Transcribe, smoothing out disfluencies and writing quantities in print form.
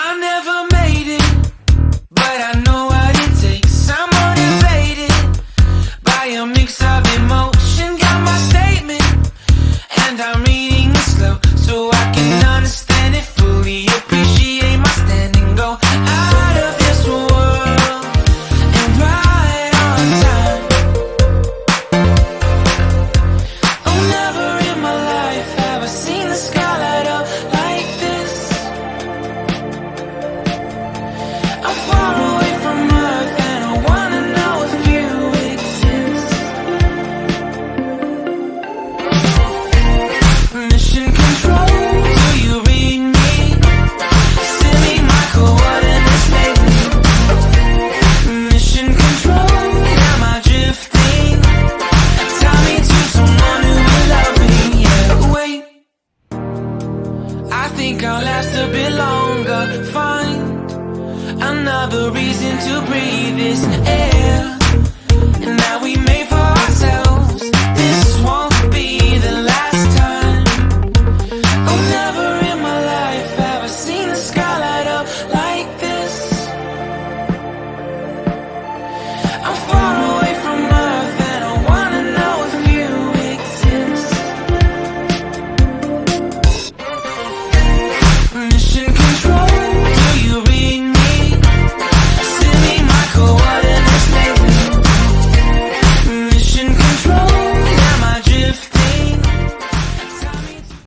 I never made it, but I know what it takes. I'm motivated by a mix of emotion. Got my statement, and I'm reading it slow so I can understand it fully. Appreciate my stand and go out of this world and right on time. Oh, never in my life have I seen the sky light up like this. I'm far away from Earth and I wanna know if you exist. Mission control, do you read me? Send me my coordinates lately. Mission control, am I drifting? Tie me to someone who will love me. Yeah, wait, I think I'll last a bit longer. Find another reason to breathe this air, and that